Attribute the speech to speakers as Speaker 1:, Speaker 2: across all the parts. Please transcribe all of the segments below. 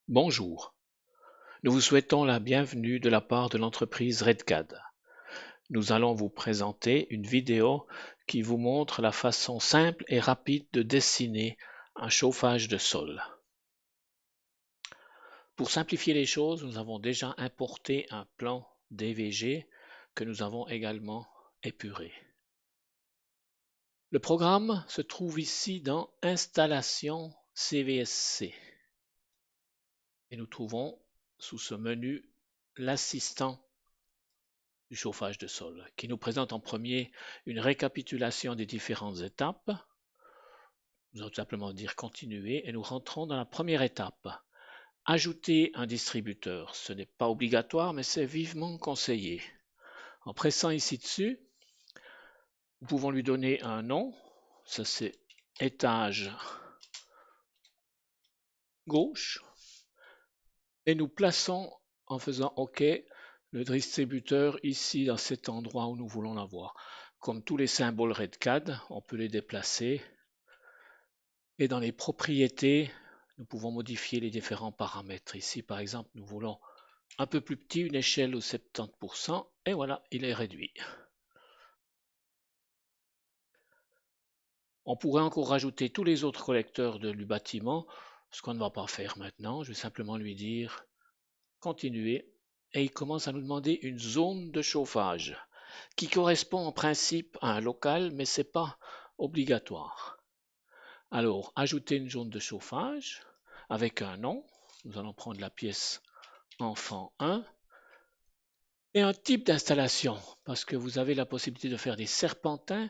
Speaker 1: Bonjour, nous vous souhaitons la bienvenue de la part de l'entreprise RedCAD. Nous allons vous présenter une vidéo qui vous montre la façon simple et rapide de dessiner un chauffage de sol. Pour simplifier les choses, nous avons déjà importé un plan DVG que nous avons également épuré. Le programme se trouve ici dans Installation CVSC et nous trouvons sous ce menu l'assistant du chauffage de sol, qui nous présente en premier une récapitulation des différentes étapes. Nous allons tout simplement dire continuer et nous rentrons dans la première étape. Ajouter un distributeur, ce n'est pas obligatoire, mais c'est vivement conseillé. En pressant ici dessus, nous pouvons lui donner un nom. Ça c'est étage gauche. Et nous plaçons en faisant OK le distributeur ici dans cet endroit où nous voulons l'avoir. Comme tous les symboles RedCAD, on peut les déplacer. Et dans les propriétés, nous pouvons modifier les différents paramètres. Ici, par exemple, nous voulons un peu plus petit, une échelle de 70%, et voilà, il est réduit. On pourrait encore rajouter tous les autres collecteurs du bâtiment, ce qu'on ne va pas faire maintenant. Je vais simplement lui dire continuer, et il commence à nous demander une zone de chauffage qui correspond en principe à un local, mais ce n'est pas obligatoire. Alors, ajouter une zone de chauffage avec un nom. Nous allons prendre la pièce enfant 1 et un type d'installation parce que vous avez la possibilité de faire des serpentins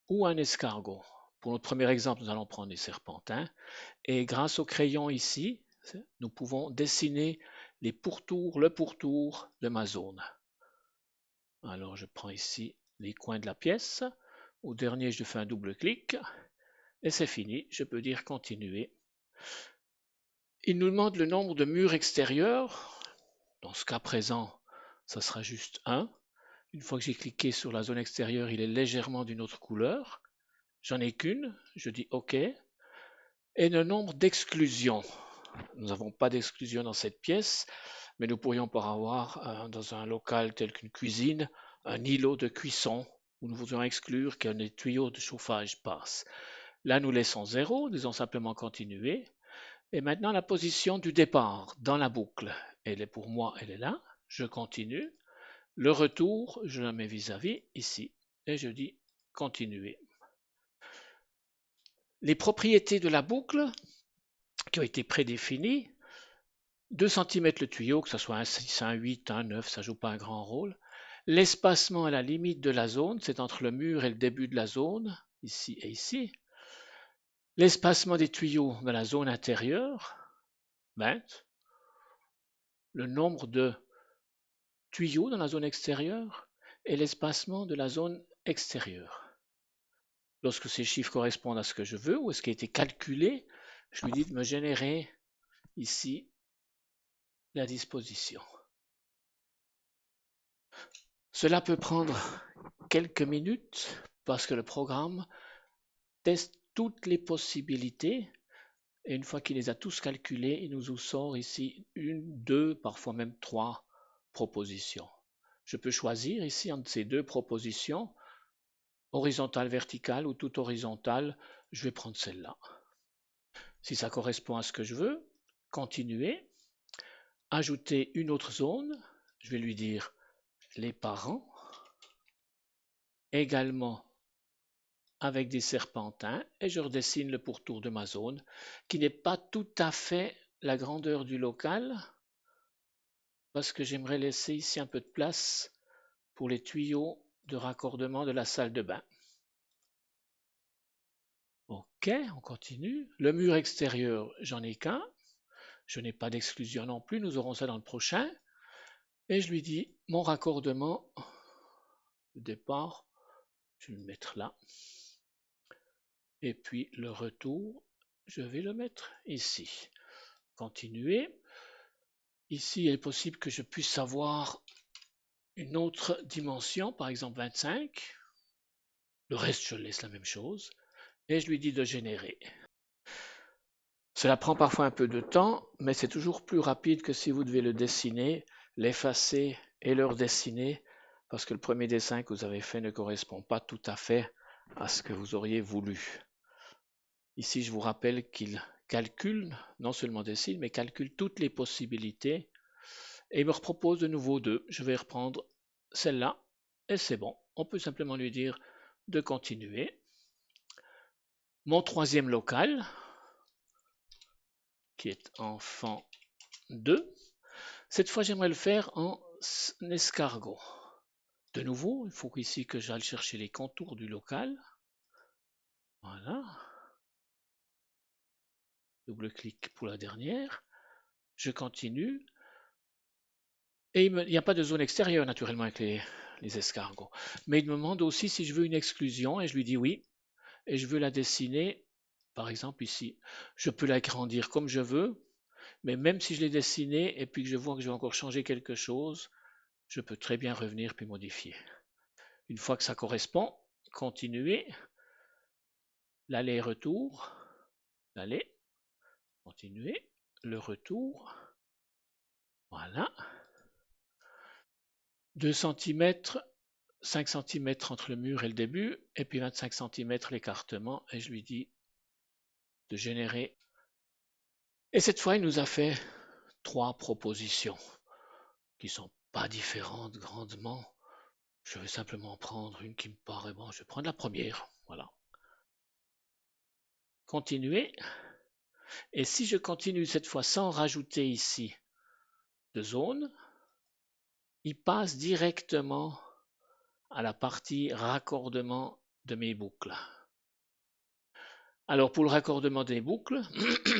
Speaker 1: ou un escargot. Pour notre premier exemple, nous allons prendre des serpentins et grâce au crayon ici, nous pouvons dessiner les pourtours, le pourtour de ma zone. Alors je prends ici les coins de la pièce. Au dernier, je fais un double clic et c'est fini. Je peux dire continuer. Il nous demande le nombre de murs extérieurs. Dans ce cas présent, ça sera juste 1. Une fois que j'ai cliqué sur la zone extérieure, il est légèrement d'une autre couleur. J'en ai qu'une, je dis OK. Et le nombre d'exclusions. Nous n'avons pas d'exclusion dans cette pièce, mais nous pourrions pas avoir dans un local tel qu'une cuisine, un îlot de cuisson où nous voudrions exclure qu'un des tuyaux de chauffage passe. Là, nous laissons 0, disons simplement continuer. Et maintenant, la position du départ dans la boucle. Elle est pour moi, elle est là. Je continue. Le retour, je la mets vis-à-vis ici. Et je dis continuer. Les propriétés de la boucle qui ont été prédéfinies. 2 cm le tuyau, que ce soit un 6, un 8, un 9, ça ne joue pas un grand rôle. L'espacement à la limite de la zone, c'est entre le mur et le début de la zone, ici et ici. L'espacement des tuyaux dans la zone intérieure, 20. Le nombre de tuyaux dans la zone extérieure et l'espacement de la zone extérieure. Lorsque ces chiffres correspondent à ce que je veux ou à ce qui a été calculé, je lui dis de me générer ici la disposition. Cela peut prendre quelques minutes parce que le programme teste toutes les possibilités et une fois qu'il les a tous calculés, il nous sort ici 1, 2, parfois même 3 propositions. Je peux choisir ici entre ces 2 propositions, horizontale, verticale ou toute horizontale, je vais prendre celle-là. Si ça correspond à ce que je veux, continuer, ajouter une autre zone, je vais lui dire les parents, également avec des serpentins et je redessine le pourtour de ma zone qui n'est pas tout à fait la grandeur du local parce que j'aimerais laisser ici un peu de place pour les tuyaux de raccordement de la salle de bain. Ok, on continue. Le mur extérieur, j'en ai qu'un. Je n'ai pas d'exclusion non plus, nous aurons ça dans le prochain. Et je lui dis mon raccordement de départ, je vais le mettre là. Et puis le retour, je vais le mettre ici. Continuer. Ici, il est possible que je puisse avoir une autre dimension, par exemple 25. Le reste, je laisse la même chose. Et je lui dis de générer. Cela prend parfois un peu de temps, mais c'est toujours plus rapide que si vous devez le dessiner, l'effacer et le redessiner, parce que le premier dessin que vous avez fait ne correspond pas tout à fait à ce que vous auriez voulu. Ici, je vous rappelle qu'il calcule, non seulement dessine, mais calcule toutes les possibilités et il me propose de nouveau deux. Je vais reprendre celle-là et c'est bon. On peut simplement lui dire de continuer. Mon troisième local, qui est enfant 2, cette fois j'aimerais le faire en escargot. De nouveau, il faut ici que j'aille chercher les contours du local. Voilà. Double-clic pour la dernière. Je continue. Et il n'y a pas de zone extérieure naturellement avec les escargots. Mais il me demande aussi si je veux une exclusion et je lui dis oui. Et je veux la dessiner, par exemple ici. Je peux l'agrandir comme je veux, mais même si je l'ai dessinée et puis que je vois que je vais encore changer quelque chose, je peux très bien revenir puis modifier. Une fois que ça correspond, continuer, l'aller-retour, l'aller, continuer, le retour, voilà. 2 cm, 5 cm entre le mur et le début, et puis 25 cm l'écartement, et je lui dis de générer. Et cette fois, il nous a fait 3 propositions qui ne sont pas différentes grandement. Je vais simplement prendre une qui me paraît bon. Je vais prendre la première. Voilà. Continuer. Et si je continue cette fois sans rajouter ici de zone, il passe directement à la partie raccordement de mes boucles. Alors pour le raccordement des boucles,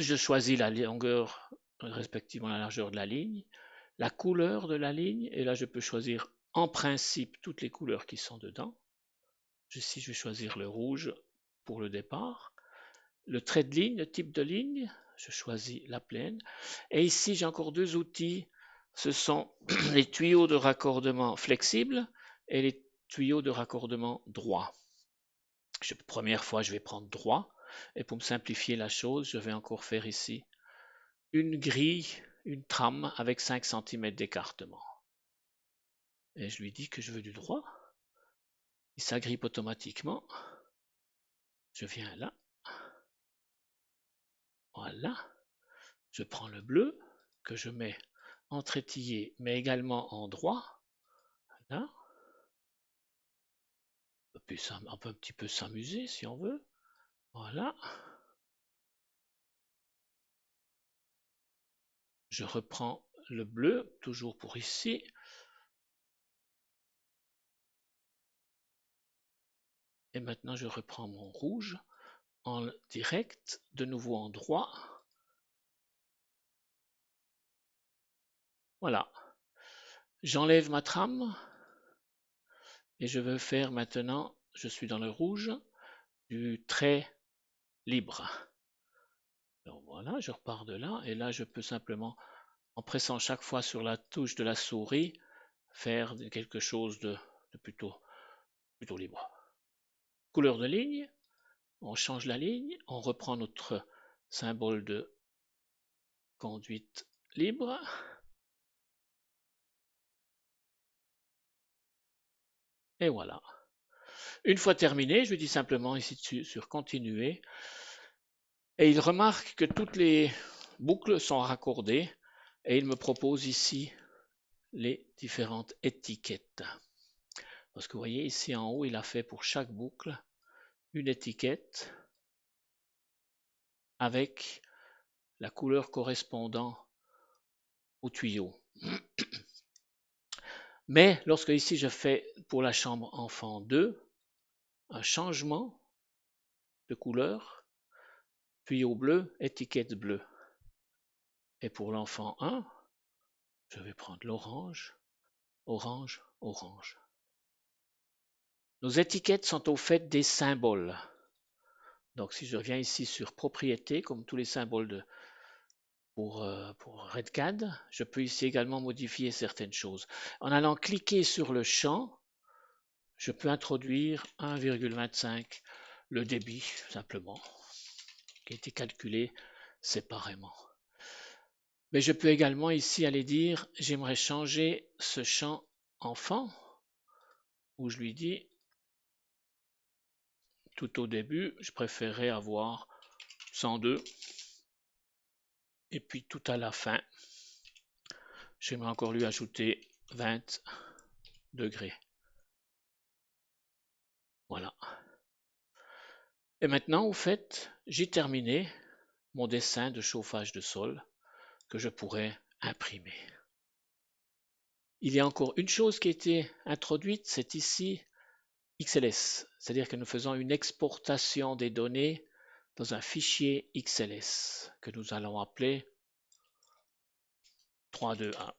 Speaker 1: je choisis la longueur, respectivement la largeur de la ligne, la couleur de la ligne, et là je peux choisir en principe toutes les couleurs qui sont dedans. Ici je vais choisir le rouge pour le départ. Le trait de ligne, le type de ligne, je choisis la plaine. Et ici j'ai encore deux outils, ce sont les tuyaux de raccordement flexibles et les tuyaux de raccordement droit. Première fois je vais prendre droit, et pour me simplifier la chose, je vais encore faire ici une grille, une trame avec 5 cm d'écartement. Et je lui dis que je veux du droit. Il s'agrippe automatiquement. Je viens là. Voilà. Je prends le bleu que je mets entretillé, mais également en droit. Voilà. On peut un petit peu s'amuser si on veut. Voilà. Je reprends le bleu, toujours pour ici. Et maintenant, je reprends mon rouge en direct, de nouveau en droit. Voilà. J'enlève ma trame et je veux faire maintenant, je suis dans le rouge, du trait libre. Donc voilà, je repars de là et là, je peux simplement, en pressant chaque fois sur la touche de la souris, faire quelque chose de plutôt libre. Couleur de ligne, on change la ligne, on reprend notre symbole de conduite libre. Et voilà. Une fois terminé, je dis simplement ici dessus sur continuer. Et il remarque que toutes les boucles sont raccordées et il me propose ici les différentes étiquettes. Parce que vous voyez ici en haut, il a fait pour chaque boucle une étiquette avec la couleur correspondant au tuyau. Mais lorsque ici je fais pour la chambre enfant 2 un changement de couleur, tuyau bleu, étiquette bleue. Et pour l'enfant 1, je vais prendre l'orange, orange, orange. Nos étiquettes sont au fait des symboles. Donc si je reviens ici sur propriété, comme tous les symboles pour REDCAD, je peux ici également modifier certaines choses. En allant cliquer sur le champ, je peux introduire 1,25 le débit simplement, qui a été calculé séparément. Mais je peux également ici aller dire, j'aimerais changer ce champ enfant, où je lui dis, tout au début, je préférerais avoir 102, et puis tout à la fin, j'aimerais encore lui ajouter 20 degrés. Voilà. Et maintenant, au fait, j'ai terminé mon dessin de chauffage de sol que je pourrais imprimer. Il y a encore une chose qui a été introduite, c'est ici XLS, c'est-à-dire que nous faisons une exportation des données dans un fichier XLS que nous allons appeler 321.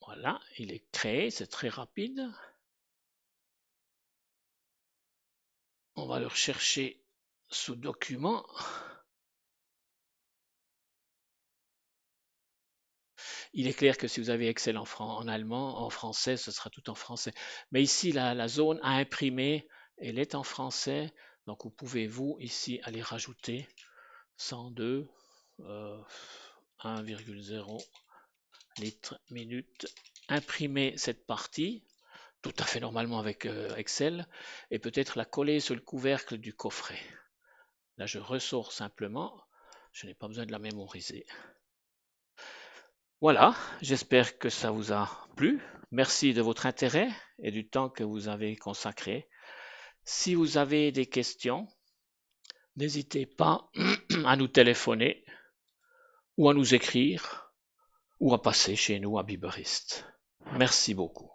Speaker 1: Voilà, il est créé, c'est très rapide. On va le rechercher sous document. Il est clair que si vous avez Excel en allemand, en français, ce sera tout en français. Mais ici, la zone à imprimer, elle est en français. Donc, vous pouvez, vous, ici, aller rajouter 102, 1,0 litres minute. Imprimer cette partie, tout à fait normalement avec Excel, et peut-être la coller sur le couvercle du coffret. Là, je ressors simplement. Je n'ai pas besoin de la mémoriser. Voilà, j'espère que ça vous a plu. Merci de votre intérêt et du temps que vous avez consacré. Si vous avez des questions, n'hésitez pas à nous téléphoner ou à nous écrire ou à passer chez nous à Biberist. Merci beaucoup.